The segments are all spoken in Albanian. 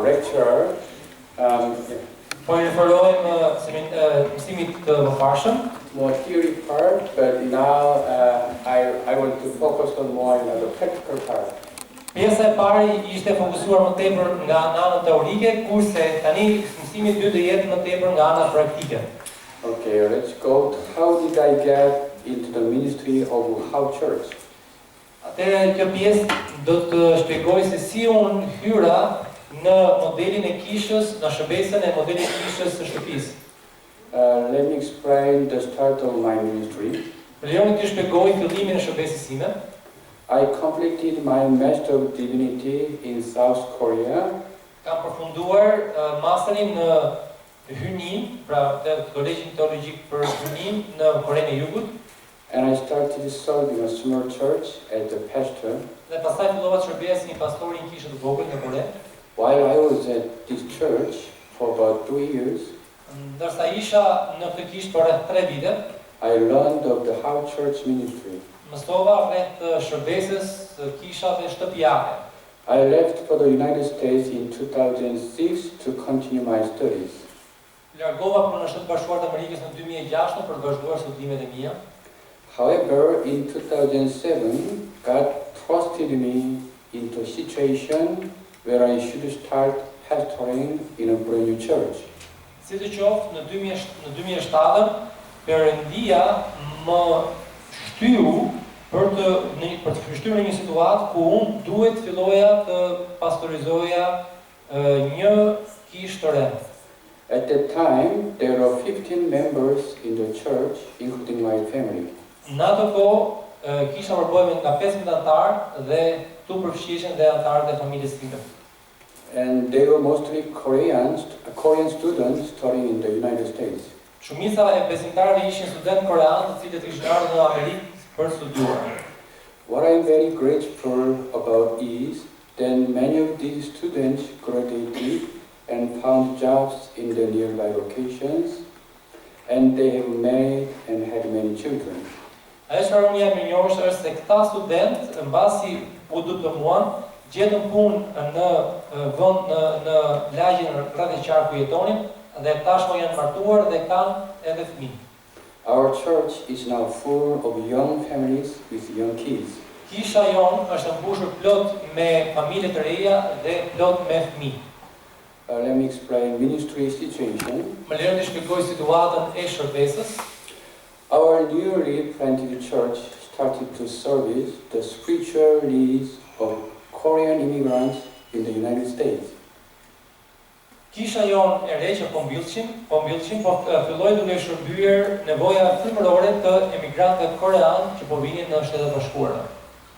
lecturer. Po I referohem mësimit të mëparshëm. More theory part, but now I want to focus on more on the practical part. Pjesa e parë ishte fokusuar më tepër nga ana teorike, kurse tani mësimi I dytë do jetë më tepër nga ana praktike. Okay, let's go to how did I get into the ministry of House Church? Atëherë kjo pjesë do të shpjegoj se si unë hyra në modelin e kishës, në shërbesën e modelit të kishës së shtëpisë. Let me explain the start of my ministry. Lejoni t'ju shpjegoj fillimin e shërbesës sime. I completed my Master of Divinity in South Korea. Kam përfunduar masterin në hyjni, pra kolegjin teologjik për hyjni në Korenë e Jugut. And I started serving a small church as a pastor. Dhe pastaj fillova të shërbej si një pastor I një kishë të vogël në Kore. While I was at this church for about 3 years, ndërsa isha në këtë kishë për rreth 3 vite, I learned of the house church ministry. Mësova rreth shërbesës kishave shtëpiake. I left for the United States in 2006 to continue my studies. Largova për në Shtetet Bashkuara të Amerikës në 2006 për të vazhduar studimet e mia. However, in 2007, God thrusted me into a situation where I should start pastoring in a brand new church. Sidoqoftë në 2007 Perëndia më shtyu për të shtyr në një situatë ku unë duhet filloja të pastorizoja një kishë të re. At that time, there were 15 members in the church, including my family. Në atë kohë kisha përbëhej nga 15 anëtarë dhe tu përfshiheshin dhe anëtarët e familjes time. And they were mostly Korean students studying in the United States. Shumica e besimtarëve ishin studentë koreanë, të cilët ishin ardhur në Amerikë për studiuar. What I'm very grateful about is that many of these students graduated and found jobs in the nearby locations, and they have married and had many children. Ajo çfarë unë jam I njohur është se këta studentë mbasi u diplomuan, gjetën punë në vend në lagjen rreth e qarku jetonin dhe tashmë janë martuar dhe kanë edhe fëmijë. Our church is now full of young families with young kids. Kisha jonë është mbushur plot me familje të reja dhe plot me fëmijë. Let me explain ministry situation. Më lejoni të shpjegoj situatën e shërbesës. Our newly planted church started to service the spiritual needs of Korean immigrants in the United States. Kisha jonë e re që po mbyllshim, po filloi duke shërbyer nevoja frymërore të emigrantëve koreanë që po vinin në Shtetet Bashkuara.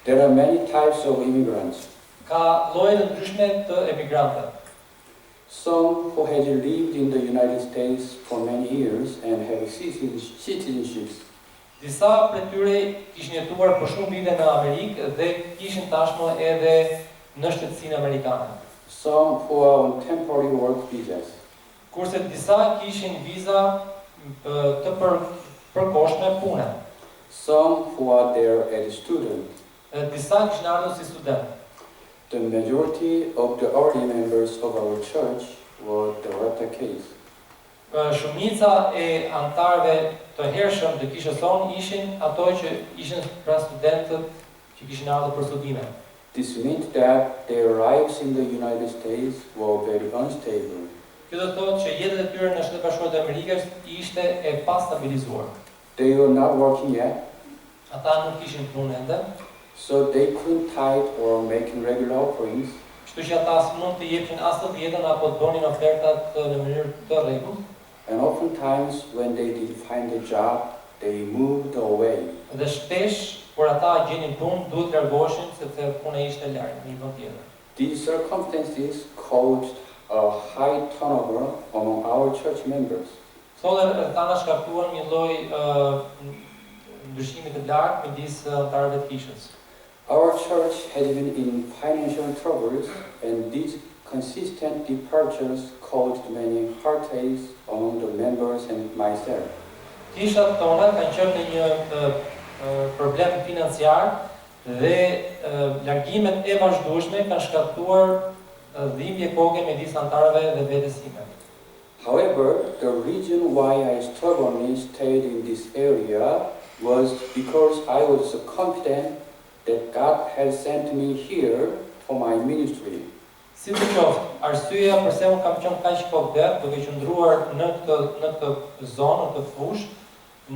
There are many types of immigrants. Ka lloje të ndryshme të emigrantëve. Some who had lived in the United States for many years and have citizenships. Disa prej tyre kishin jetuar për shumë vite në Amerikë dhe kishin tashmë edhe në shtetësinë amerikane. Some who are on temporary work visas. Kurse disa kishin viza të përkohshme pune. Some who are there as students. Disa kishin ardhur si studentë. The majority of the early members of our church were the latter case. Shumica e antarëve të hershëm të kishës sonë ishin ato që ishin pra studentët që kishin ardhur për studime. This meant that their lives in the United States were very unstable. Kjo do të thotë që jetët e tyre në Shtetet Bashkuara të Amerikës ishte e pastabilizuar. They were not working yet. Ata nuk kishin punë ende. So they couldn't tithe or make regular offerings. Kështu që ata mund të jepshin as të dietën apo të bënin ofertat në mënyrë të rregullt. And oftentimes when they did find a job, they moved away. Dhe shpesh kur ata gjenin punë, duhet të largoheshin sepse puna ishte larg në një vend tjetër. These circumstances caused a high turnover among our church members. Këto rrethana shkaktuan një lloj ndryshimi të lartë midis antarëve të kishës. Our church had been in financial troubles, and these consistent departures caused many heartaches among the members and myself. Kishat tona kanë qenë në një problem financiar dhe largimet e vazhdueshme kanë shkaktuar dhimbje koke midis antarëve dhe vetes time. However, the reason why I stubbornly stayed in this area was because I was so confident that God had sent me here for my ministry. Si të qoftë, arsyeja pse unë kam qenë kaq kodet duke qëndruar në këtë zonë, në këtë fushë,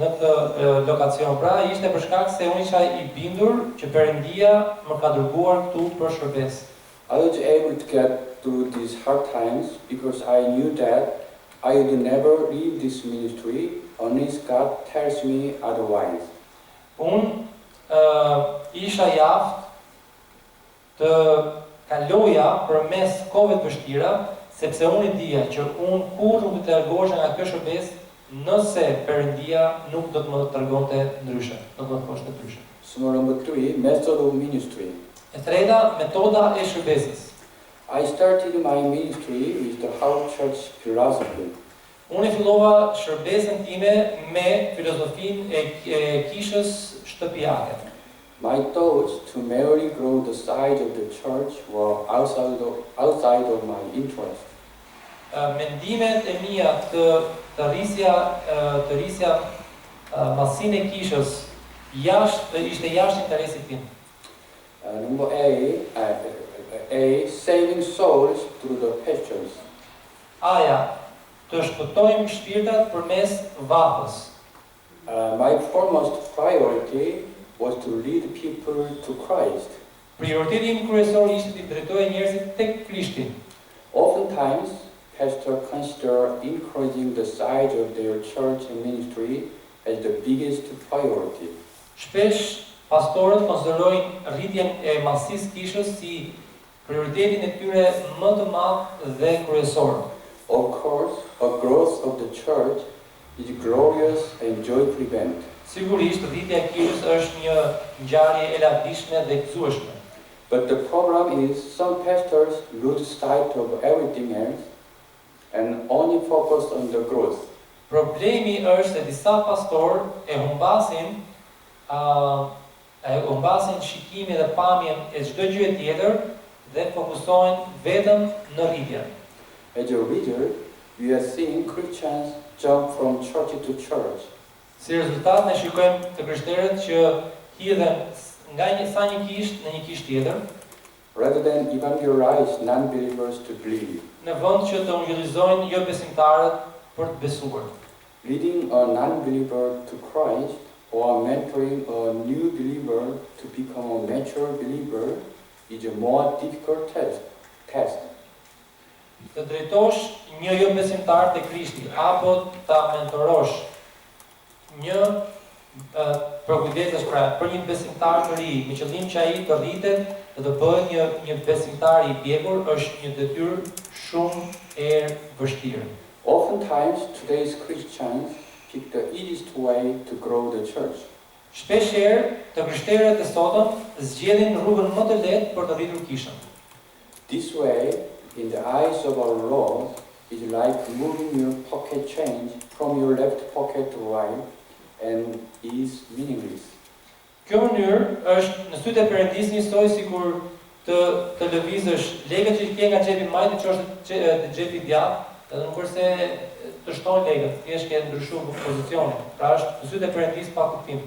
në këtë lokacion pra, ishte për shkak se unë isha I bindur që Perëndia më ka dërguar këtu për shërbes. I was able to get through these hard times because I knew that I would never leave this ministry unless God tells me otherwise. Unë isha I aftë të kaloja përmes kohëve të vështira, sepse unë I dija që unë kurrë nuk do të largohesha nga kjo shërbes nëse Perëndia nuk do të më tregonte ndryshe, do të më thoshte ndryshe. So number 3, method of ministry. E treta, metoda e shërbesës. I started my ministry with the house church philosophy. Unë fillova shërbesën time me filozofinë e kishës shtëpiake. My thoughts to merely grow the size of the church were outside of my interest. Mendimet e mia të rrisja masinë e kishës ishte jashtë interesit tim. Number A, saving souls through the pastures. Aja, të shpëtojmë shpirtat përmes vapës. My foremost priority was to lead people to Christ. Prioriteti im kryesor ishte të drejtoje njerëzit tek Krishti. Oftentimes, pastors consider increasing the size of their church and ministry as the biggest priority. Shpesh pastorët konsiderojnë rritjen e masisë kishës si prioritetin e tyre më të madh dhe kryesor. Of course, a growth of the church is glorious and joyful event. Sigurisht, rritja e kishës është një ngjarje e lavdishme dhe gëzueshme. But the problem is some pastors lose sight of everything else and only focus on the growth. Problemi është se disa pastorë e humbasin shikimin dhe pamjen e çdo gjëje tjetër dhe fokusohen vetëm në rritje. As a result, we are seeing Christians jump from church to church. Si rezultat, ne shikojmë të krishterët që hidhen nga një kishë në një kishë tjetër, rather than evangelize non-believers to believe. Në vend që të evangelizojnë jo besimtarët për të besuar. Leading a non-believer to Christ or mentoring a new believer to become a mature believer is a more difficult task. Të drejtosh një jo besimtar te Krishti apo ta mentorosh një përkujdesesh për një besimtar të ri, me qëllim që ai të rritet dhe të bëhet një besimtar I pjekur, është një detyrë shumë e vështirë. Oftentimes, today's Christians pick the easiest way to grow the church. Shpeshherë, të krishterët e sotëm zgjedhin rrugën më të lehtë për të rritur kishën. This way, in the eyes of our Lord, is like moving your pocket change from your left pocket to right and is meaningless. Kjo mënyrë është në sytë e Perëndisë njësoj sikur të lëvizësh lekët që ke nga xhepi majt të çosh te xhepi djathtë, edhe nuk është se të shton lekët, thjesht ke ndryshuar pozicionin. Pra është në sytë e Perëndisë pa kuptim.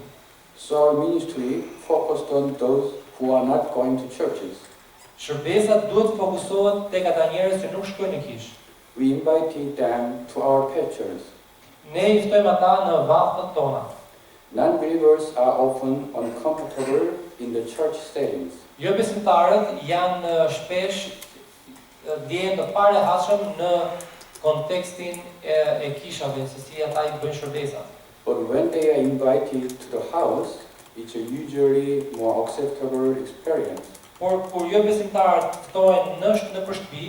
So our ministry focused on those who are not going to churches. Shërbesa duhet të fokusohet tek ata njerëz që nuk shkojnë në kishë. We invited them to our pastures. Ne I ftojmë ata në vallët tona. Non-believers are often uncomfortable in the church settings. Jo besimtarët janë shpesh ndjehen të parehatshëm në kontekstin e kishave, se si ata I bëjnë shërbesa. But when they are invited to the house, it's a usually more acceptable experience. Por kur jo besimtarët ftohen në shtëpi,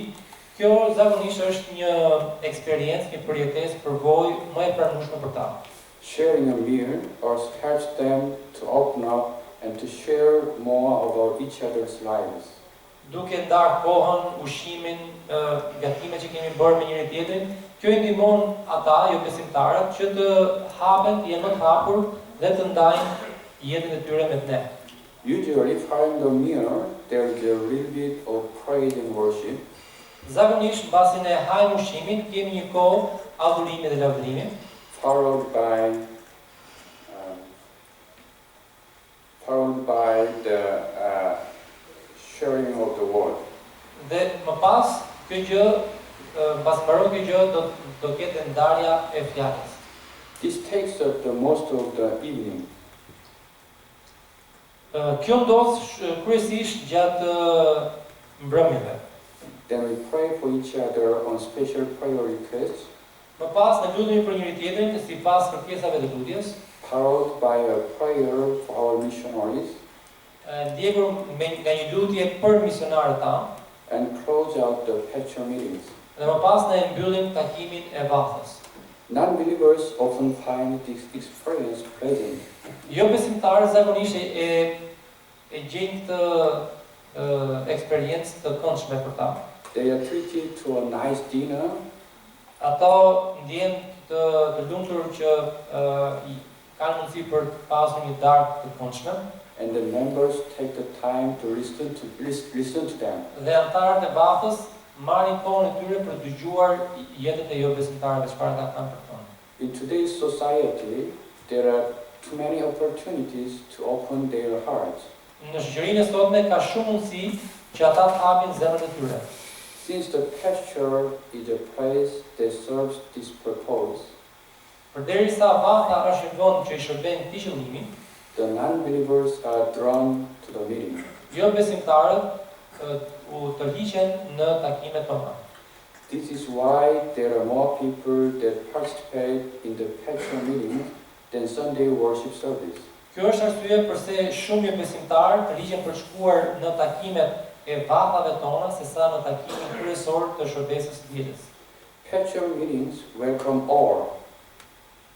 kjo zakonisht është një eksperiencë, një përjetesë përvojë më e pranueshme për ta. Sharing a meal helps them to open up and to share more about each other's lives. Duke ndarë kohën, ushqimin, gatimet që kemi bërë me njëri tjetrin, kjo I ndihmon ata, jo besimtarët, që të hapen, të jenë më të hapur dhe të ndajnë jetën e tyre me ne. Usually, following the meal, there is a little bit of praise and worship. Zakonisht mbasi ne hajmë ushqimin, kemi një kohë adhurimi dhe lavdërimi, followed by the sharing of the word. dhe më pas kjo gjë, mbas mbaron kjo gjë do ketë ndarja e fjalës. This takes up the most of the evening. Kjo ndodh kryesisht gjatë mbrëmjeve. Then we pray for each other on special prayer requests, Më pas ne lutemi për njëri tjetrin sipas kërkesave të lutjes, followed by a prayer for our missionaries, ndjekur nga një lutje për misionarët tanë, and close out the pastoral meetings. dhe më pas ne mbyllim takimin e vathës. Non-believers often find this experience pleasant. Jo besimtarët zakonisht e gjejnë këtë eksperiencë të këndshme për ta. They are treated to a nice dinner, Ato ndjen të lumtur që kanë mundësi për të pasur një darkë të këndshme, and the members take the time to listen to them. dhe anëtarët e vathës marrin kohën e tyre për të dëgjuar jetën e jo besimtarëve çfarë ata kanë për të thënë. In today's society, there are too many opportunities to open their hearts. Në shoqërinë e sotme ka shumë mundësi që ata të hapin zemrën e tyre. Since the pasture is a place that serves this purpose, Përderisa vatha është një vend që i shërben këtij qëllimi, the non-believers are drawn to the meeting. jo besimtarët u tërhiqen në takimet tona. This is why there are more people that participate in the pastoral meeting than Sunday worship service. Kjo është arsye pse shumë jo besimtarë tërhiqen për të shkuar në takimet e vathave tona sesa në takimin kryesor të shërbesës së dielës. Pastoral meetings welcome all,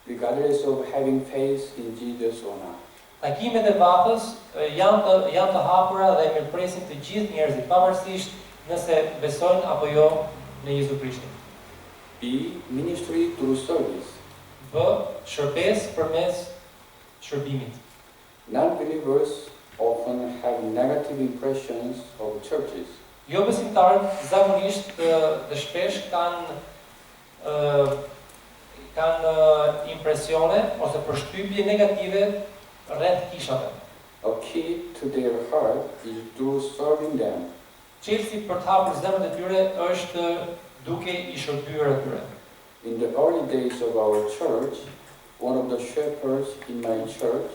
regardless of having faith in Jesus or not. Takimet e vathës janë të hapura dhe mirëpresin të gjithë njerëzit, pavarësisht nëse besojnë apo jo në Jezu Krishtin. B. Ministry through service. B. Shërbesë përmes shërbimit. Non-believers often have negative impressions of churches. Jo besimtarët zakonisht dhe shpesh kanë impresione ose përshtypje negative rreth kishave. A key to their heart is through serving them. Çelësi për të hapur zemrën e tyre është duke i shërbyer atyre. In the early days of our church, one of the shepherds in my church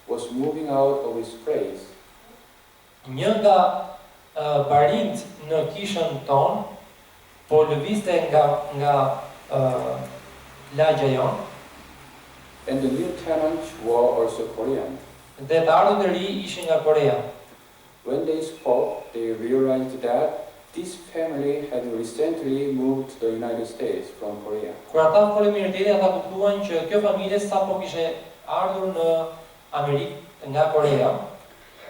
was moving out of his place. Një nga barinjt në kishën tonë po lëvizte nga lagja jonë, And the new tenants were also Korean. dhe të ardhët e ri ishin nga Korea. When they spoke, they realized that this family had recently moved to the United States from Korea. Kur ata folën mirëteti, ata kuptuan që kjo familje sapo kishte ardhur në Amerikë nga Korea,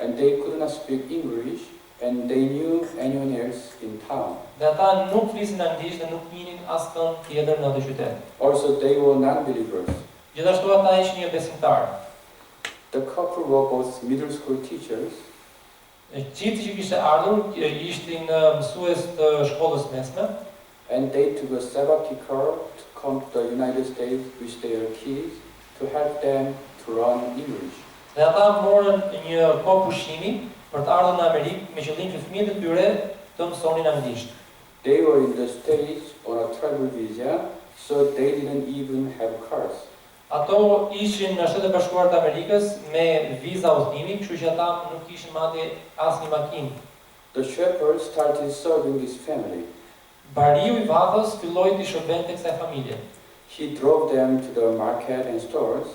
And they could not speak English, and they knew anyone else in town. dhe ata nuk flisin anglisht dhe nuk njihnin askën tjetër në atë qytet. Also, they were non-believers. Gjithashtu ata ishin jo besimtarë. The couple were both middle school teachers, Gjithë që kishte ardhur ishin mësues të shkollës mesme, and they took a sabbatical to come to the United States with their kids to help them to learn English. dhe ata morën një kohë pushimi për të ardhur në Amerikë me qëllim që fëmijët e tyre të mësonin anglisht. They were in the States on a travel visa, so they didn't even have cars. Ato ishin në Shtetet e Bashkuara të Amerikës me viza udhëtimi, kështu që ata nuk kishin madje asnjë makinë. The shepherd started serving his family. Bariu i vathës filloi të shërbente kësaj familje. He drove them to the market and stores,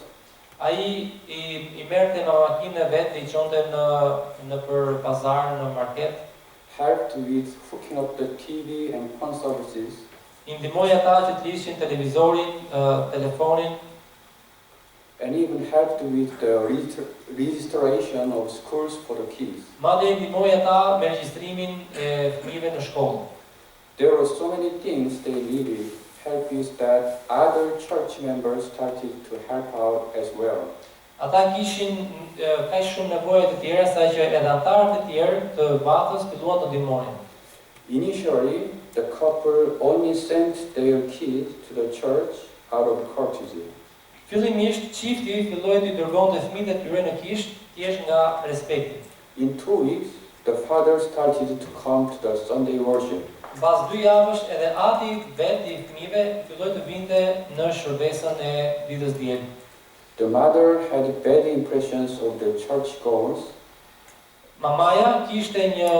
Ai i merrte me makinën e vet dhe i çonte në për pazar, në market, helped with hooking up the TV and phone services, i ndihmoi ata që të lishin televizorin, telefonin, and even helped with the registration of schools for the kids. madje i ndihmoi ata me regjistrimin e fëmijëve në shkollë. There were so many things they needed help with that other church members started to help out as well. Ata kishin kaq shumë nevoja të tjera sa që edhe anëtarët e tjerë të vathës filluan të ndihmonin. Initially, the couple only sent their kids to the church out of courtesy. Fillimisht çifti filloi të dërgonte fëmijët e tyre në kishë thjesht nga respekti. In 2 weeks, the father started to come to the Sunday worship. Pas 2 javësh edhe ati vetë i fëmijëve filloi të vinte në shërbesën e ditës diel. The mother had bad impressions of the churchgoers. Mamaja kishte një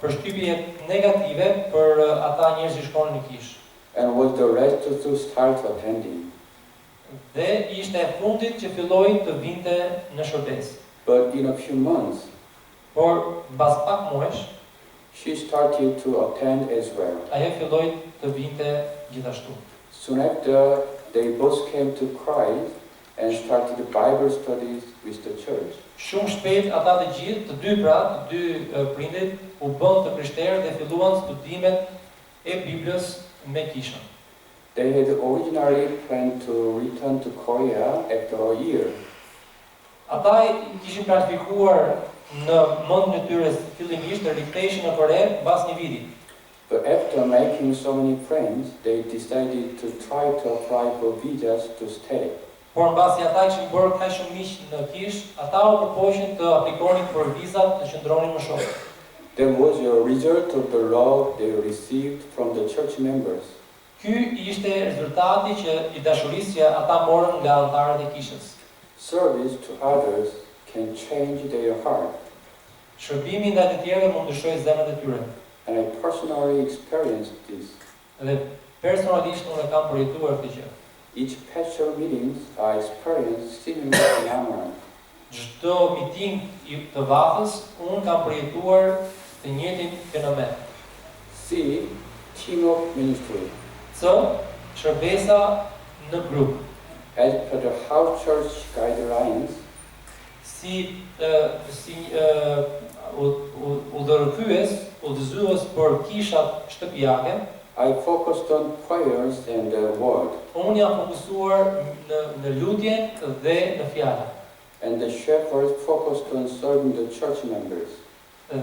përshtypje negative për ata njerëz që shkonin në kishë. And was the rest to start attending. Dhe ishte e fundit që filloi të vinte në shërbesë. But in a few months, Por pas pak muesh, she started to attend as well. ajo filloi të vinte gjithashtu. Soon after, they both came to Christ and started Bible studies with the church. Shumë shpejt ata të gjithë, të dy pra, të dy prindit, u bën të krishterë dhe filluan studimet e Biblës me kishën. They had originally planned to return to Korea after a year. Ata kishin planifikuar në mendjen e tyre fillimisht të riktheheshin në Kore pas një viti. But after making so many friends, they decided to try to apply for visas to stay. Por mbasi ata kishin bërë kaq shumë miq në kishë, ata u përpoqën të aplikonin për vizat të qëndronin më shumë. That was a result of the love they received from the church members. Ky ishte rezultati i dashurisë që ata morën nga anëtarët e kishës. Service to others can change their heart. Shërbimi ndaj të tjerëve mund të ndryshojë zemrat e tyre. And I personally experienced this. Dhe personalisht unë kam përjetuar këtë gjë. Each pastoral meetings I experienced similar phenomena. Çdo miting i të vathës unë kam përjetuar të njëjtin fenomen. C. Team-up ministry. C. Shërbesa në grup. As per the house church guidelines, udhëzues për kishat shtëpiake, I focused on prayers and the word, unë jam fokusuar në lutjen dhe në fjalë. and the shepherds focused on serving the church members.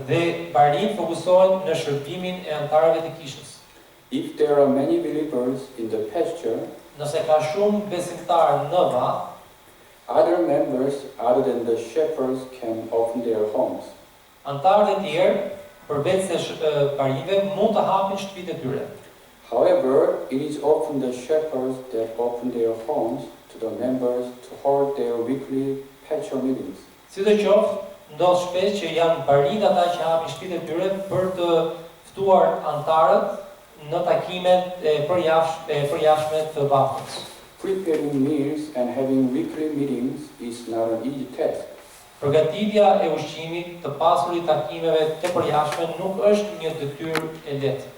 Dhe barit fokusohen në shërbimin e anëtarëve të kishës. If there are many believers in the pasture, Nëse ka shumë besimtarë në vath, other members other than the shepherds can open their homes. anëtarët e tjerë, përveç se barive, mund të hapin shtëpitë e tyre. However, it is often the shepherds that open their homes to the members to hold their weekly pastoral meetings. Sidoqoftë, ndodh shpesh që janë barit ata që hapin shtëpitë e tyre për të ftuar anëtarët në takimet e përjashme të vathës. Preparing meals and having weekly meetings is not an easy task. Përgatitja e ushqimit të pasurit takimeve të përjashme nuk është një detyrë e lehtë.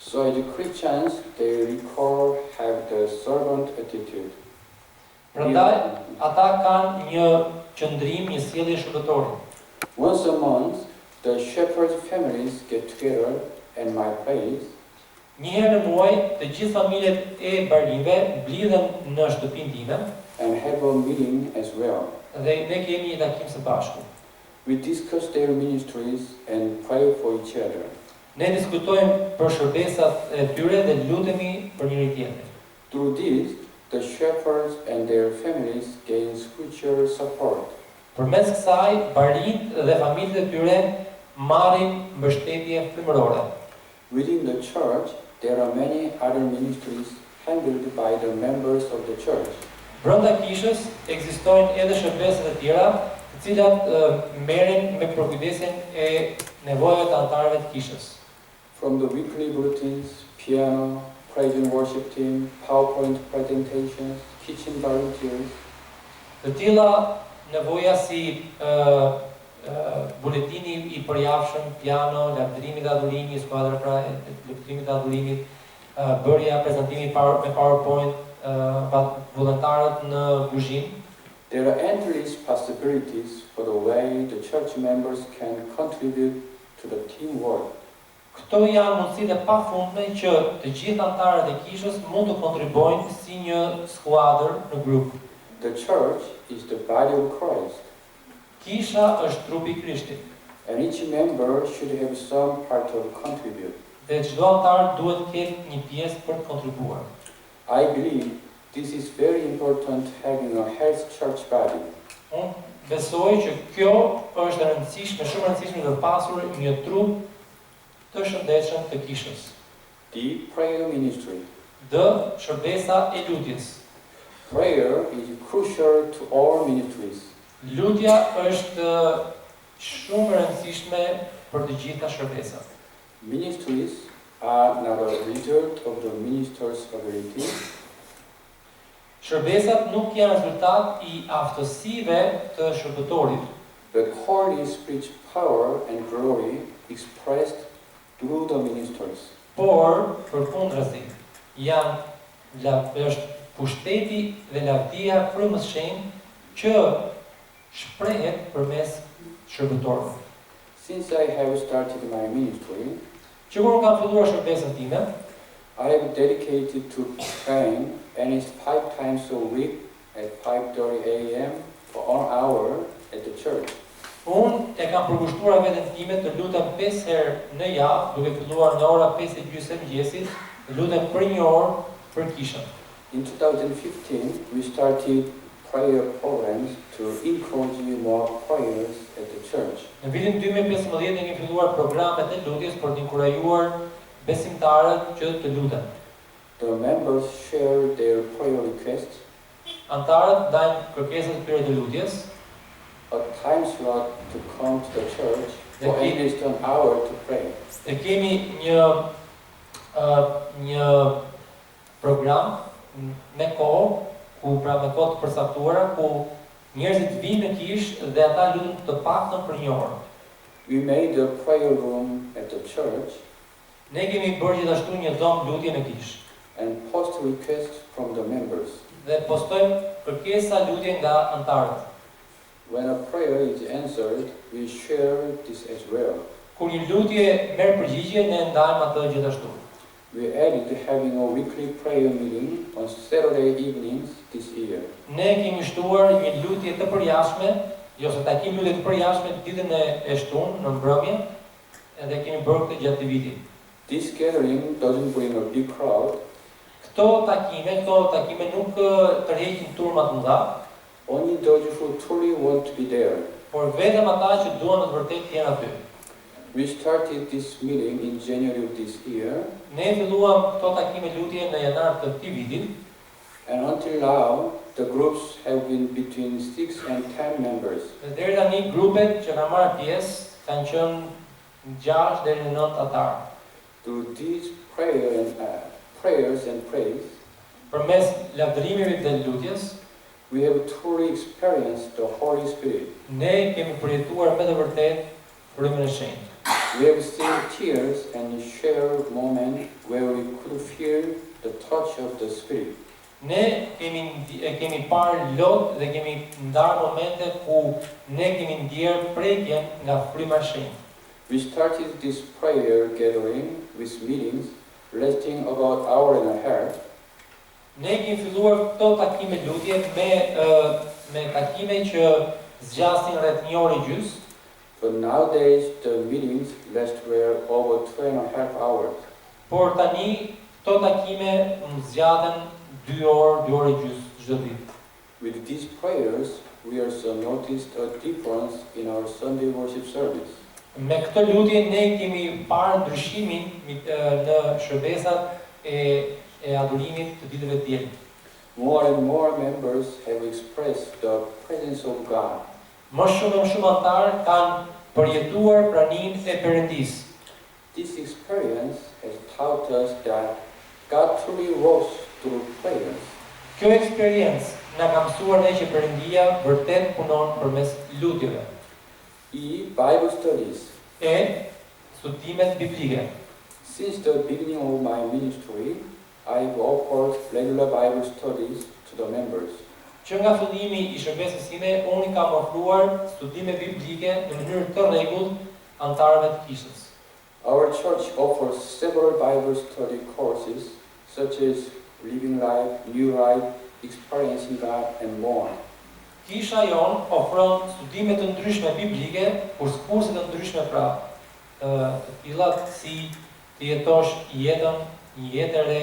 So as Christians, they recall have the servant attitude. Prandaj, ata kanë një qëndrim, një sjellje shërbëtore. Once a month, the shepherd families get together in my place. Një herë në muaj, të gjithë familjet e barive mblidhen në shtëpinë time And have a meeting as well. dhe ne kemi një takim së bashku. We discuss their ministries and pray for each other. Ne diskutojmë për shërbesat e tyre dhe lutemi për njëri tjetrin. Through this, the shepherds and their families gain spiritual support. Përmes kësaj, barit dhe familjet e tyre marrin mbështetje frymërore. Within the church, there are many other ministries handled by the members of the church. Brenda kishës ekzistojnë edhe shërbesa të tjera, të cilat merren me përkujdesin e nevojave të anëtarëve të kishës. From the weekly bulletins, piano, praise and worship team, PowerPoint presentations, kitchen volunteers, Të tilla nevoja si buletini i përjavshëm, piano, lavdërimi dhe adhurimi, skuadra pra lavdërimi dhe adhurimit, bërja prezantimi me PowerPoint, vullnetarët në kuzhinë. there are endless possibilities for the way the church members can contribute to the teamwork. Këto janë mundësitë e pafundme që të gjithë anëtarët e kishës mund të kontribuojnë si një skuadër në grup. The church is the body of Christ, Kisha është trupi i Krishtit. and each member should have some part to contribute. dhe çdo antar duhet të ketë një pjesë për të kontribuar. I believe this is very important having a healthy church body. Unë besoj që kjo është e rëndësishme, shumë e rëndësishme të pasur një trup të shëndetshëm të kishës. The prayer ministry. D. Shërbesa e lutjes. Prayer is crucial to all ministries. Lutja është shumë e rëndësishme për të gjitha shërbesat. Ministries are not a result of the minister's ability. Shërbesat nuk janë rezultat I aftësive të shërbëtorit, but Holy Spirit's power and glory expressed through the ministers. por përkundrazi është pushteti dhe lavdia frymës shenjtë që shprehet përmes shërbëtorëve. Since I have started my ministry, Që kur kam filluar shërbesën time, I have dedicated to praying at least 5 times a week at 5:30 a.m. for 1 hour at the church. unë e kam përkushtuar veten time të lutem 5 herë në javë, duke filluar nga ora 5:30 e mëngjesit, të lutem për 1 orë për kishën. In 2015, we started prayer programs to encourage more prayers at the church. Në vitin 2015 ne kemi filluar programet e lutjes për të inkurajuar besimtarët që të luten. The members share their prayer requests, Antarët dajnë kërkesat e tyre të lutjes, a time slot to come to the church for at least an hour to pray. dhe kemi një program me kohë, me kohë të përcaktuara, ku njerëzit vinë në kishë dhe ata luten të paktën për 1 orë. We made a prayer room at the church Ne kemi bërë gjithashtu një dhomë lutje në kishë and post requests from the members. dhe postojmë kërkesa lutje nga antarët. When a prayer is answered, we share this as well. Kur një lutje merr përgjigje, ne ndajmë atë gjithashtu. We added having a weekly prayer meeting on Saturday evenings this year. Ne kemi shtuar një lutje të përjashme, ose takim lutje të përjashme ditën e shtunë në mbrëmje, edhe kemi bërë këtë gjatë vitit. This gathering doesn't bring a big crowd. Këto takime nuk tërheqin turma të mëdha, Only those who truly want to be there. por vetëm ata që duan në të vërtetë të jenë aty. We started this meeting in January of this year, Ne filluam këto takime lutje në janar të këtij viti, and until now, the groups have been between 6 and 10 members. dhe deri tani grupet që kanë marrë pjesë kanë qenë 6 deri në 9 atar. Through these prayers and praise, Përmes lavdërimeve dhe lutjes, we have truly experienced the Holy Spirit. ne kemi përjetuar me të vërtetë frymën e shenjtë. We have seen tears and shared moments where we could feel the touch of the Spirit. Ne kemi parë lot dhe kemi ndarë momente ku ne kemi ndjerë prekjen nga fryma e shenjtë. We started this prayer gathering with meetings lasting about an hour and a half. Ne kemi filluar këto takime lutje me takime që zgjasin rreth 1 orë e gjys, But nowadays the meetings last were over 2.5 hours. por tani këto takime zgjaten 2 orë e gjys çdo ditë. With these prayers, we also noticed a difference in our Sunday worship service. Me këtë lutje ne kemi parë ndryshimin në shërbesat e adhurimit të ditëve të diellit. More and more members have expressed the presence of God. Më shumë antarë kanë përjetuar praninë e Perëndisë. This experience has taught us that God truly works through prayers. Kjo eksperiencë na ka mësuar ne që Perëndia vërtet punon përmes lutjeve. Bible studies. E studimet biblike. Since the beginning of my ministry, I've offered regular Bible studies to the members. Që nga fillimi I shërbesës time, unë kam ofruar studime biblike në mënyrë të rregullt antarëve të kishës. Our church offers several Bible study courses such as Living Life, New Life, Experiencing God, and more. Kisha jon ofron studime të ndryshme biblike, kurse të ndryshme të tilla si të jetosh jetën, një jetë e re,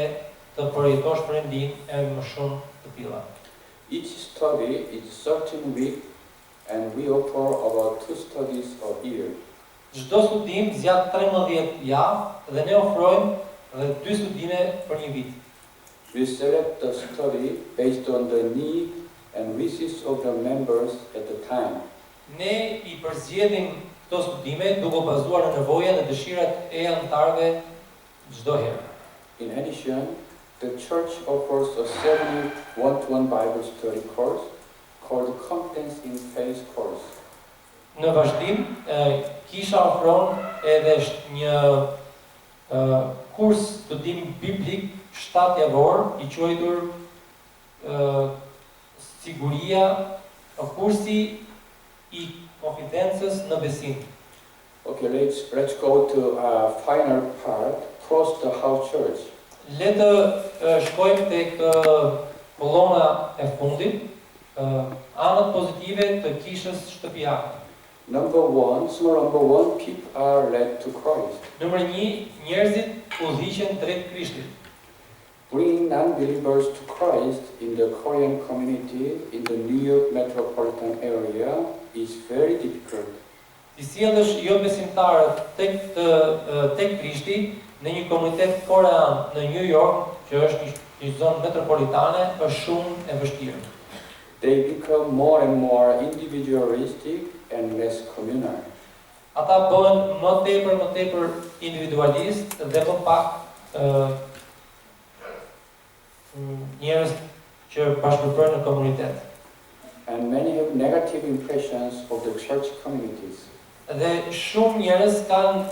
të përjetosh Perëndin e më shumë të tilla. Each study is 13 weeks and we offer about 2 studies a year. Çdo studim zgjat 13 javë dhe ne ofrojmë edhe 2 studime për një vit. We select the study based on the need and wishes of the members at the time. Ne I përzgjedhim këto studime duke bazuar në nevojat dhe dëshirat e anëtarëve çdo herë. In addition, the church offers a 7-week one-to-one Bible study course called Competence in Faith course. Në vazhdim, kisha ofron edhe një kurs studim biblik 7 javor I quajtur Siguria, kursi I konfidencës në besim. Okay, let's go to a final part, across the house church. Le të shkojmë tek kolona e fundit, anët pozitive të kishës shtëpiake. Number one, people are led to Christ. Numër 1, njerëzit udhëhiqen drejt Krishtit. Bringing non-believers to Christ in the Korean community in the New York metropolitan area is very difficult. Ti sjellësh jo besimtarët tek Krishti në një komunitet korean në New York, që është një zonë metropolitane, është shumë e vështirë. They become more and more individualistic and less communal. Ata bëhen më tepër individualist dhe më pak njerëz që bashkëpunojnë në komunitet. And many have negative impressions of the church communities. Dhe shumë njerëz kanë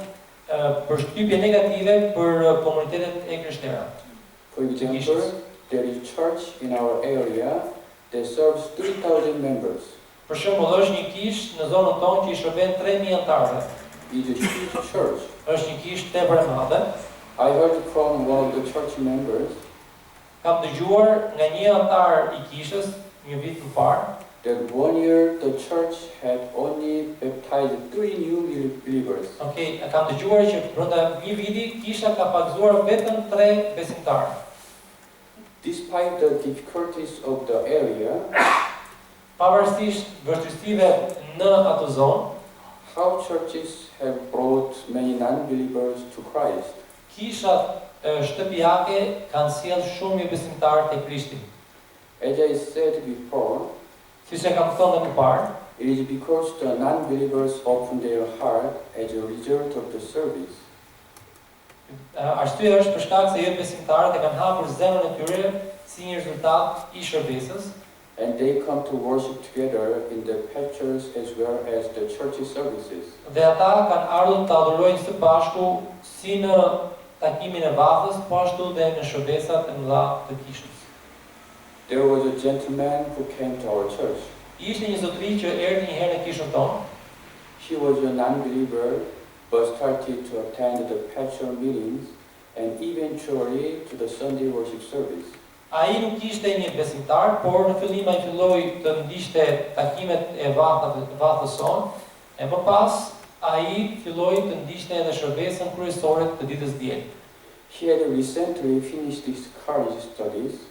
përshtypje negative për komunitetet e krishterë. For example, there is church in our area that serves 3,000 members. Për shembull, është një kishë në zonën tonë që I shërben 3.000 anëtarëve. It's a huge church. Është një kishë tepër e madhe. I heard from one of the church members Kam dëgjuar nga një anëtar I kishës një vit më parë that 1 year the church had only baptized 3 new believers. Okej, kam dëgjuar që brenda një viti kisha ka pagzuar vetëm 3 besimtarë. Despite the difficulties of the area, Pavarësisht vështirësive në atë zonë, how churches have brought many non-believers to Christ. Kishat shtëpiake kanë sjellë shumë besimtarë tek Krishti. As I said before, Siç e kam thënë më parë, it is because the non-believers open their heart as a result of the service. Arsyeja është për shkak se jo besimtarët e kanë hapur zemrën e tyre si një rezultat I shërbesës. And they come to worship together in the pastures as well as the church services. Dhe ata kanë ardhur të adhurojnë së bashku si në takimin e vathës, po ashtu dhe në shërbesat e mëdha të kishës. There was a gentleman who came to our church. Ishte një zotëri që erdhi një herë në kishën tonë. She was a non-believer but started to attend the pastoral meetings and eventually to the Sunday worship service. Ai nuk ishte një besimtar, por në fillim ai filloi të ndiqte takimet e vathës sonë, e më pas ai filloi të ndiqte edhe shërbesën kryesore të ditës diel. He had recently finished his college studies.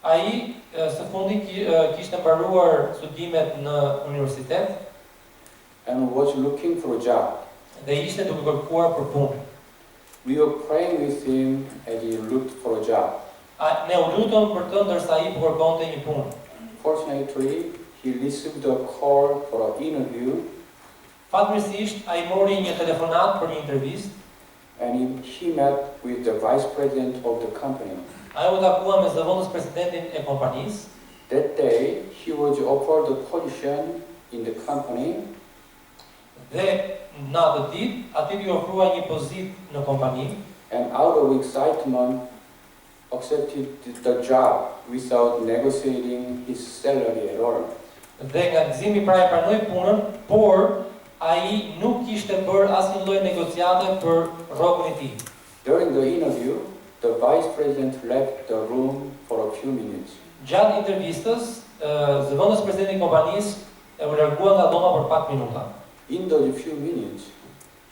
Ai së fundi kishte mbaruar studimet në universitet and was looking for a job. Dhe ishte duke kërkuar për punë. We were praying with him as he looked for a job. Ne u lutëm për të ndërsa ai po kërkonte një punë. Fortunately, he received a call for an interview. Fatmirësisht, ai mori një telefonat për një intervistë. And he met with the vice president of the company. Ai u takua me zëvendës presidentin e kompanisë. That day, he was offered a position in the company. Dhe në atë ditë, atij I ofrua një pozitë në kompani. And out of excitement, accepted the job without negotiating his salary at all. Dhe nga gëzimi pra e pranoi punën, por ai nuk kishte bërë asnjë lloj negociate për rrogën e tij. During the interview, the vice president left the room for a few minutes. Gjatë intervistës, zëvendës presidenti I kompanisë e u largua nga dhoma për pak minuta. In those few minutes,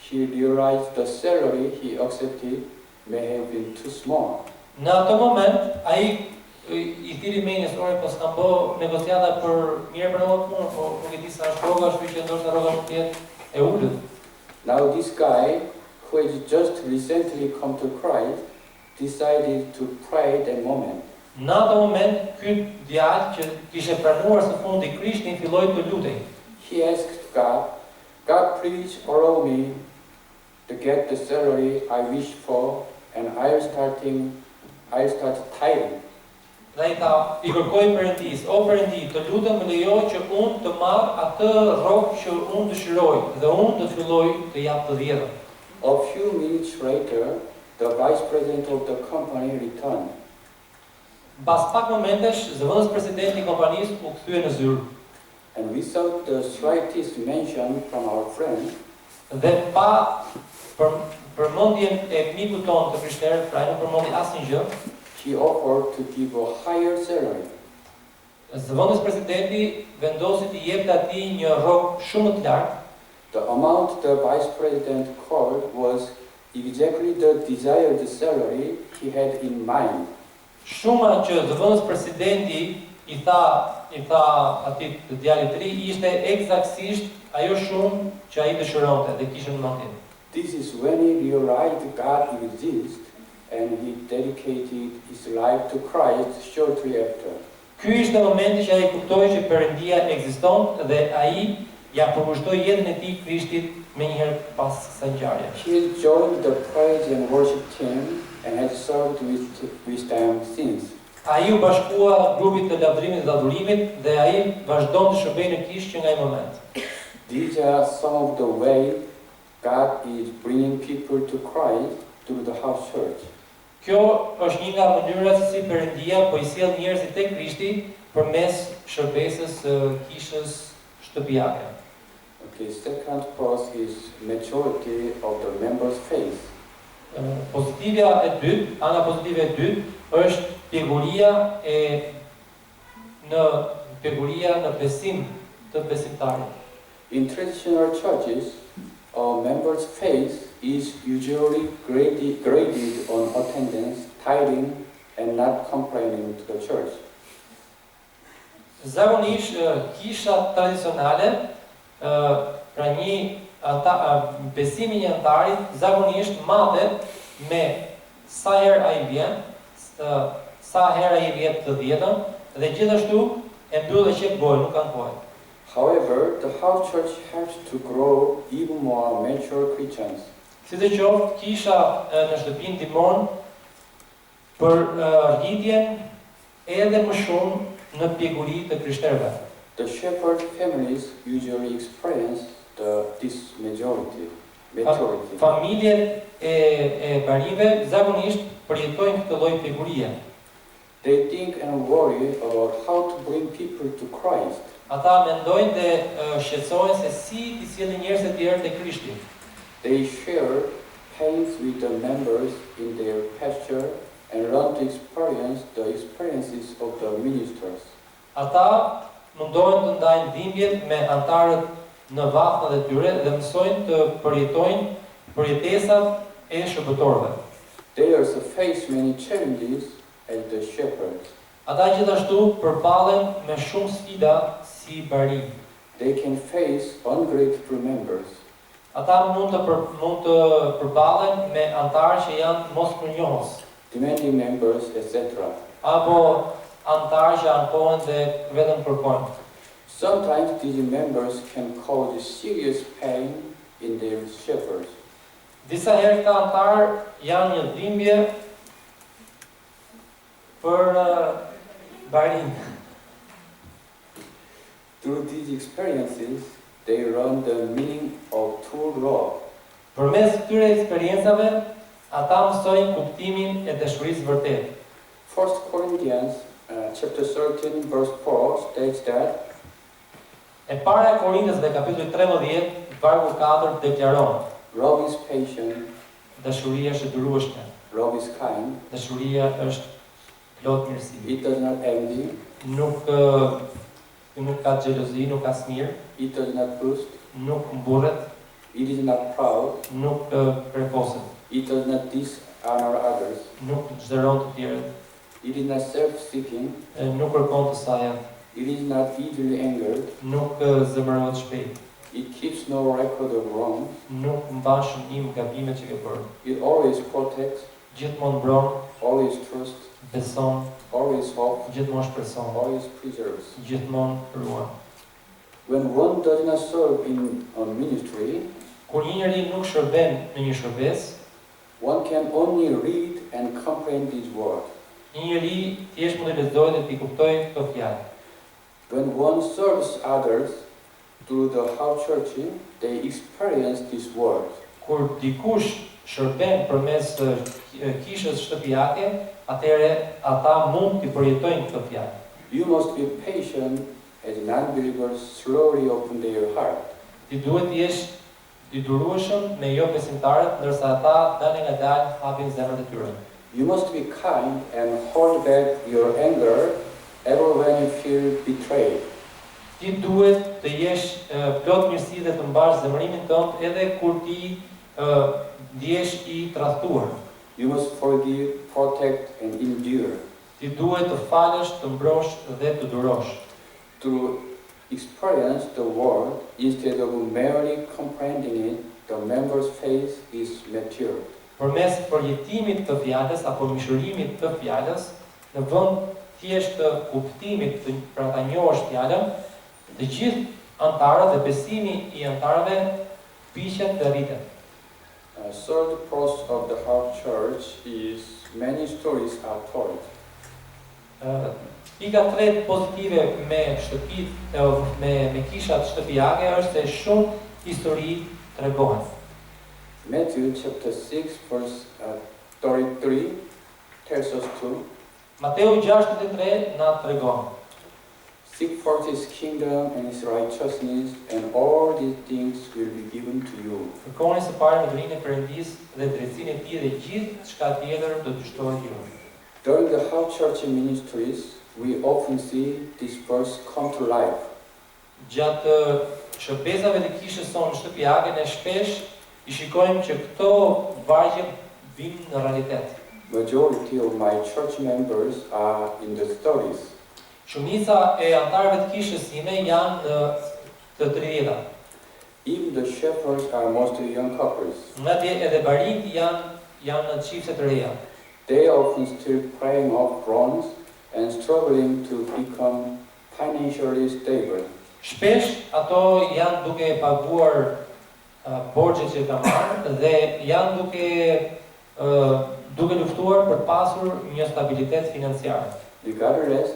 he realized the salary he accepted may have been too small. Në atë moment, ai I thiri me njësori, po s'kam bo negociata për mirë për në punë, po nuk e di sa është rroga, shpy që ndoshta rroga mund të jetë e ullët. Now this guy, who had just recently come to Christ, decided to pray that moment. Në atë moment, ky djalë që kishe pranuar së fundi Krishtin filloi të lutej. He asked God, God please allow me to get the salary I wish for and I'll start tithing. Dhe I kërkoi Perëndis, o Perëndi, të lutem më lejo që unë të marr atë rrogë që unë dëshiroj dhe unë të filloj të jap të dhjetën. A few minutes later, the vice president of the company returned. Pas pak momentesh, zëvendës presidenti I kompanisë u kthye në zyrë. And without the slightest mention from our friend, Dhe pa përmendjen e mikut tonë të krishterët, pra nuk përmendi asnjë gjë, he offered to give a higher salary. Zëvendës presidenti vendosi të jepte atij një rrogë shumë të lartë. The amount the vice president called was exactly the desired salary he had in mind. Shuma që zëvendës presidenti I tha atij të djalit të ri ishte eksaktësisht ajo shumë që ai dëshironte dhe kishte në mendim. This is when he realized God exists and he dedicated his life to Christ shortly after. Ky ishte momenti që ai kuptoi që Perëndia ekziston dhe ai ja përkushtoi jetën e tij Krishtit menjëherë pas kësaj ngjarje. He had joined the praise and worship team and had served with them since. Ai u bashkua grupit të lavdërimit dhe adhurimit dhe ai vazhdon të shërbejë në kish që nga ai moment. These are some of the ways God is bringing people to Christ through the house church. Kjo është një nga mënyrat se si Perëndia po I sjell njerëzit tek Krishti përmes shërbesës së kishës shtëpiake. Okay, second cause is maturity of the members' faith. Pozitivja e dytë, ana pozitive e dytë është pjeguria në besim të besimtarit. In traditional churches, a member's faith is usually graded on attendance, tithing, and not complaining to the church. Zakonisht kisha tradicionale, pra besimi I antarit zakonisht matet me sa herë ai vjen, sa herë ai jep të dhjetën dhe gjithashtu e mbyll dhe qep gojën, nuk kanë kohë. However, the house church helps to grow even more mature Christians. Sidoqoftë, kisha në shtëpinë ndihmon për rritjen edhe më shumë në pjeguri të krishterëve. The shepherd families usually experience this maturity. Familjet e barive zakonisht përjetojnë këtë lloj pjegurie. They think and worry about how to bring people to Christ. Ata mendojnë dhe shqetësohen se si t'i sjellin njerëz të tjerë te Krishti. They share pains with the members in their pasture and learn to experience the experiences of the ministers. Ata mundohen të ndajnë dhimbjet me antarët në vallën e tyre dhe mësojnë të përjetojnë përjetesat e shërbëtorëve. They also face many challenges as the shepherds. Ata gjithashtu përballen me shumë sfida si bari. They can face ungrateful members. Ata mund të përballen me antarë që janë mospërnjohës. Demanding members, etc. Apo antarë që ankohen dhe vetëm kërkojnë. Sometimes these members can cause serious pain in their shepherds. Disa herë këta antarë janë një dhimbje për barin. Through these experiences, they learn the meaning of true love. Përmes këtyre eksperiencave, ata mësojnë kuptimin e dashurisë vërtetë. 1 Corinthians chapter 13 verse 4 states that E para e Korintësve kapitulli 13, vargu 4 deklaron: love is patient, dashuria është e durueshme, love is kind, dashuria është plot mirësi. it does not envy, Nuk ka xhelozi, nuk ka smir, it does not boast, nuk mburret, It is not proud. nuk prekoset, It does not dishonor others. nuk zëron të tjerët, It is not self-seeking. nuk kërkon të saja, It is not easily angered. nuk zemërohet shpejt, It keeps no record of wrong. nuk mban shënim gabimet që ke bërë. It always protects, Gjithmonë mbron, always trusts, beson, always hopes, gjithmonë shpreson, always preserves. gjithmonë ruan. When one does not serve in a ministry, Kur një njeri nuk shërben në një shërbes, one can only read and comprehend these words. një njeri thjesht mund të lexojë dhe të kuptojë këto fjalë. When one serves others through the house church, they experience these words. Kur dikush shërben përmes kishës shtëpiake, atëherë ata mund të përjetojnë këto fjalë. You must be patient as non-believers slowly open their heart. Ti duhet të jesh i durueshëm me jo besimtarët, ndërsa ata dalin nga dalë hapin zemrat e tyre. You must be kind and hold back your anger ever when you feel betrayed. Ti duhet të jesh plot mirësi dhe të mbash zemërimin tënd edhe kur ti ndjesh i tradhtuar. You must forgive, protect, and endure. Ti duhet të falësh, të mbrosh dhe të durosh. To experience the word instead of merely comprehending it, the member's faith is matured. Përmes përjetimit të fjalës apo mishërimit të fjalës, në vend thjesht të kuptimit për ta njohësh fjalën, të gjithë anëtarët dhe besimi i anëtarëve piqet dhe rritet. Third pros of the house church is many stories are told. Pika tretë pozitive me shtëpitë me kishat shtëpiake është se shumë histori tregohen. Matthew chapter 6 verse 33 tells us to Mateu 6:33 na tregon: seek first his kingdom and his righteousness, and all these things will be given to you. Kërkoni së pari mëshirinë e Perëndisë dhe drejtsinë e Tij dhe gjithë çka tjetër do të shtohet juve. During the house church ministries, we often see this verse come to life. Gjatë shërbesave të kishës sonë shtëpiake ne shpesh i shikojmë që këto vargje vinë në realitet. Majority of my church members are in the 30s. Shumica e anëtarëve të kishës sime janë në të 30-ta. Even the shepherds are mostly young couples. Madje edhe barit janë në çifte të reja. They are often still praying off loans and struggling to become financially stable. Shpesh ato janë duke paguar borxhet që kanë marrë dhe janë duke luftuar për të pasur një stabilitet financiar. Regardless,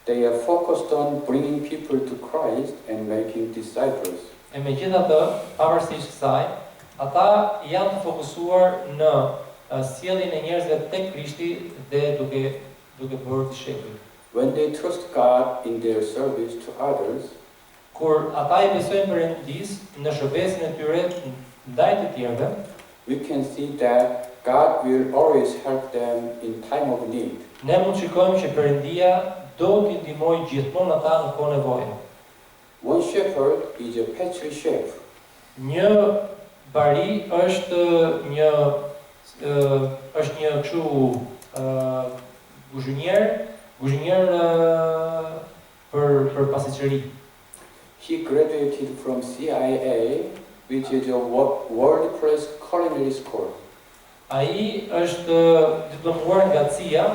they are focused on bringing people to Christ and making disciples. E megjithatë, pavarësisht kësaj, ata janë të fokusuar në sjelljen e njerëzve tek Krishti dhe duke bërë dishepull. When they trust God in their service to others, Kur ata i besojnë Perëndisë në shërbesin e tyre ndaj të tjerëve, we can see that God will always help them in time of need. ne mund shikojmë që Perëndia do t'i ndihmojë gjithmonë ata në kohë nevoje. One shepherd is a pastry chef. Një bari është një kështu kuzhinier për pasticëri. He graduated from CIA, which is a world-class culinary school. Ai është diplomuar nga CIA,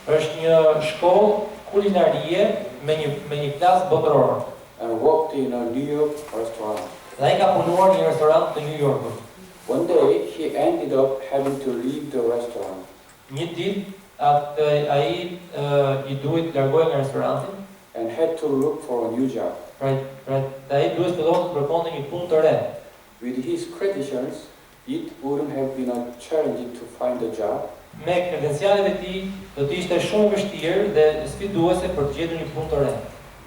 është një shkollë kulinarie me një klasë botërore. And worked in a New York restaurant. Dhe ai ka punuar në një restorant të New Yorkut. One day, he ended up having to leave the restaurant. Një ditë ai i duhet të largohej nga restoranti. And had to look for a new job. Dhe ai duhet të kërkonte një punë të re. With his credentials, it wouldn't have been a challenge to find a job. Me kredencialet e tij do të ishte shumë e vështirë dhe sfiduese për të gjetur një punë të re.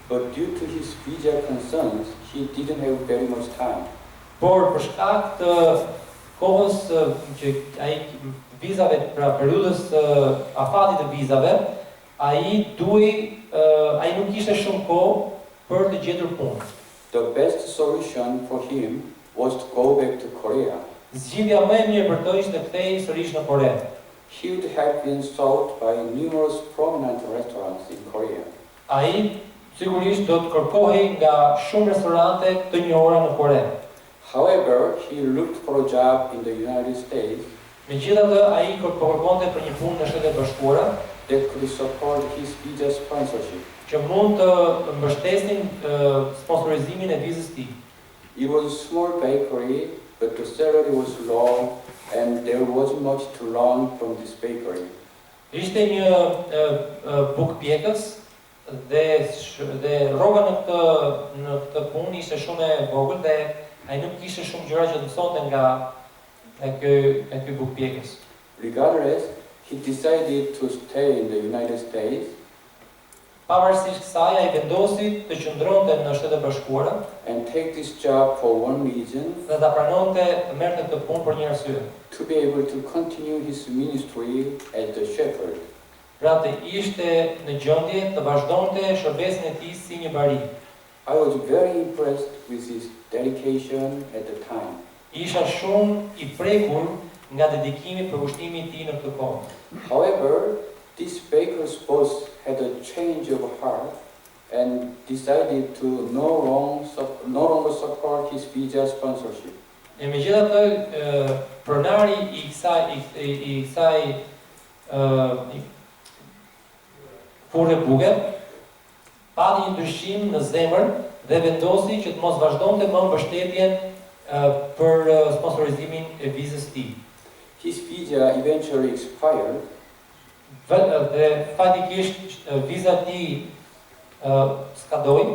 But due to his visa concerns, he didn't have very much time. Por për shkak të kohës që ai vizave, pra periudhës afatit të vizave, ai nuk kishte shumë kohë për të gjetur punë. The the best solution for him was to go back to Korea. Zgjidhja më e mirë për të ishte të kthehej sërish në Kore. He would have been sought by numerous prominent restaurants in Korea. Ai sigurisht do të kërkohej nga shumë restorante të njohura në Kore. However, he looked for a job in the United States Megjithatë, ai kërkonte për një punë në Shtetet e Bashkuara that could support his visa sponsorship. që mund të mbështesnin sponsorizimin e vizës tij. It was a small bakery, but the salary was low and there wasn't much to learn from this bakery. Ishte një bukpjekës dhe rroga në këtë punë ishte shumë e vogël dhe ai nuk kishte shumë gjëra që të mësonte nga ky bukpjekës. Regardless, he decided to stay in the United States Pavarësisht kësaj, ai vendosi të qëndronte në Shtetet e Bashkuara and take this job for one reason, dhe ta pranonte të merrte këtë punë për një arsye. to be able to continue his ministry as the shepherd. Pra të ishte në gjendje të vazhdonte shërbesin e tij si një bari. I was very impressed with his dedication at the time. Isha shumë i prekur nga dedikimi për ushtimi i tij në këtë kohë. However, this baker's boss had a change of heart and decided to no longer support his visa sponsorship. E megjithatë, pronari i kësaj furre buke pati një ndryshim në zemër dhe vendosi që të mos vazhdonte më mbështetjen për sponsorizimin e vizës tij. His visa eventually expired, Dhe fatikisht viza tij skadoi,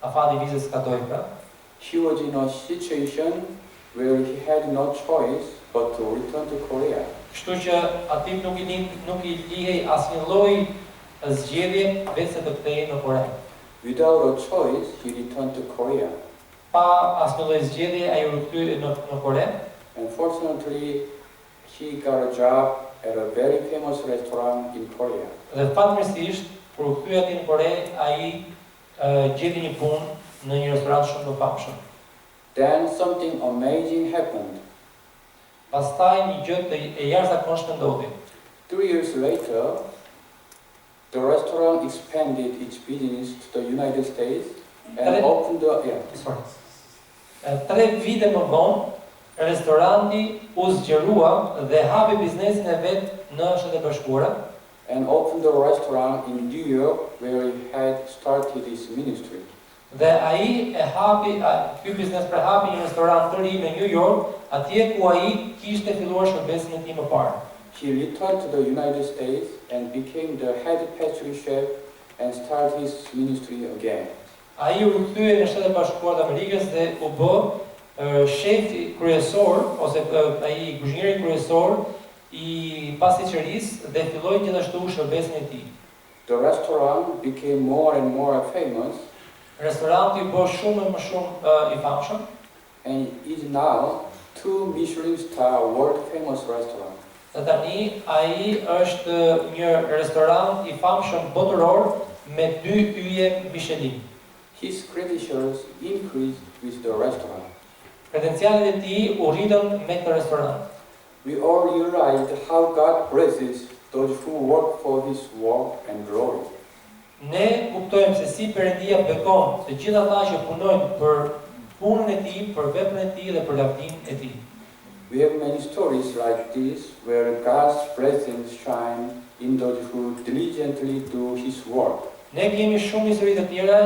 afati vizës skadoi pra. he was in a situation where he had no choice but to return to Korea. Kështu që aty nuk i lihej asnjë lloj zgjedhje veçse të kthehej në Kore. Without a choice, he returned to Korea. Pa asnjë lloj zgjedhje ai u rikthye në Kore. Unfortunately, he got a job at a very famous restaurant in Korea. Dhe fatmirësisht, kur u kthye aty në Kore, ai gjeti një punë në një restorant shumë të famshëm. Then something amazing happened. Pastaj një gjë e jashtëzakonshme ndodhi. 3 years later, the restaurant expanded its business to the United States and opened the 3 vite më vonë, restoranti u zgjerua dhe hapi biznesin e vet në Shtetet e Bashkuara and opened a restaurant in New York where he had started his ministry. Dhe ai ky biznes hapi një restorant të ri në New York, atje ku ai kishte filluar shërbesin e tij më parë. He returned to the United States and became the head pastry chef and started his ministry again. Ai u rikthye në Shtetet e Bashkuara të Amerikës dhe u bë shefi kryesor ose ai kuzhineri kryesor i pasticërisë dhe filloi gjithashtu shërbesin e tij. The restaurant became more and more famous Restoranti u bë shumë më shumë i famshëm and is now 2 Michelin star world famous restaurant. dhe tani ai është një restorant i famshëm botëror me 2 yje Michelin. His credentials increased with the restaurant. Kredencialet e tij u rritën me këtë restorant. We all realized how God blesses those who work for His work and glory. Ne kuptojmë se si Perëndia bekon të gjithë ata që punojnë për punën e tij, për veprën e tij dhe për lavdinë e tij. We have many stories like this where God's blessings shine in those who diligently do His work. Ne kemi shumë histori të tjera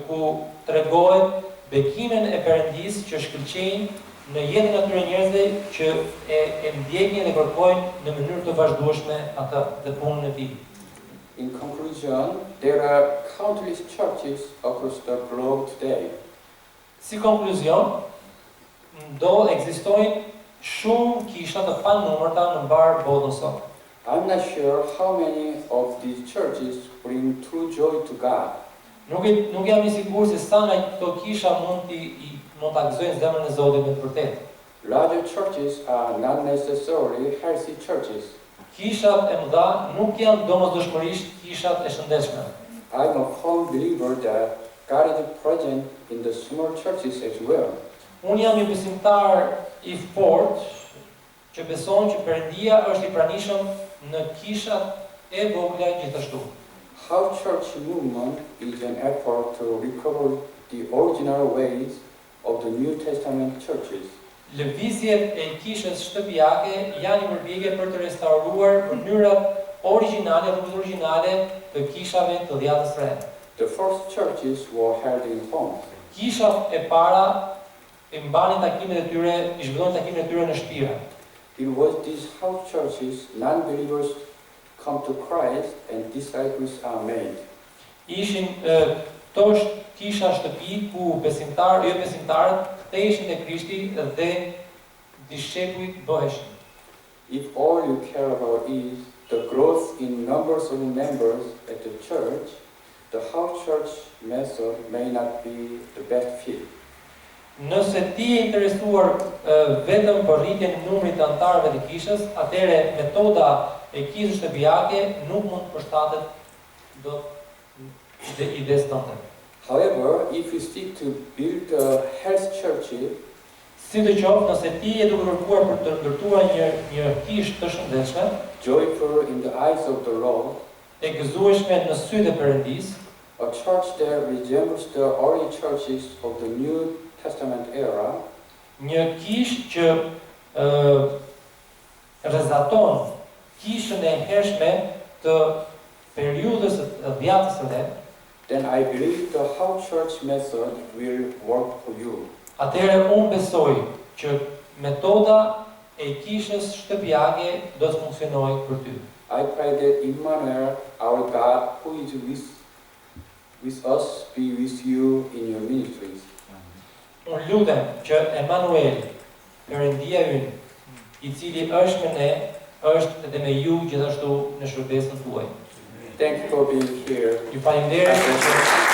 ku tregohet bekimin e Perëndisë që shkëlqejnë në jetën e atyre njerëzve që e ndjekin dhe kërkojnë në mënyrë të vazhdueshme atë dhe punën e tij. In conclusion, there are countless churches across the globe today. Si konkluzion, ekzistojnë shumë kisha të panumërta në mbar botën sot. I'm not sure how many of these churches bring true joy to God. Nuk jam I sigurt se sa nga këto kisha mund ta gëzojnë zemrën e Zotit me të vërtetë. Larger churches are not necessarily healthy churches. Kishat e mëdha nuk janë domosdoshmërisht kishat e shëndetshme. I'm a firm believer that God is present in the small churches as well. Unë jam I besimtar I fortë që beson që Perëndia është I pranishëm në kishat e vogla gjithashtu. House church movement is an effort to recover the original ways of the New Testament churches. Lëvizjet e kishës shtëpiake janë një përpjekje për të restauruar mënyrat origjinale, rrugët origjinale të kishave të dhjatës së re. The first churches were held in homes. Kishat e para I mbanin takimet e tyre, I zhvillonin takimet e tyre në shtëpira. It was these house churches non-believers come to Christ and disciples are made. Ishin këto kisha shtëpi ku besimtarët ktheheshin te Krishti dhe dishepujt bëheshin. If all you care about is the growth in numbers of members at the church, the house church method may not be the best fit. Nëse ti je interesuar vetëm për rritjen e numrit të anëtarëve të kishës, atëherë metoda e kishës shtëpiake nuk mund të përshtatet dot idesë tënde. However, if you seek to build a health church, Sidoqoftë, nëse ti je duke kërkuar për të ndërtuar një kishë të shëndetshme, joyful in the eyes of the Lord, e gëzueshme në sytë e Perëndisë, a church that resembles the early churches of the New Testament era, një kishë që rezaton kishën e hershme të periudhës së dhjatës së re, then I believe the house church method will work for you. atëherë unë besoj që metoda e kishës shtëpiake do të funksionojë për ty. I pray that Emmanuel, our God, who is with us, be with you in your ministries. Unë lutem që Emanuel, Perëndia ynë, I cili është me ne, është edhe me ju gjithashtu në shërbesën tuaj. Thank you for being here. Ju falenderoj.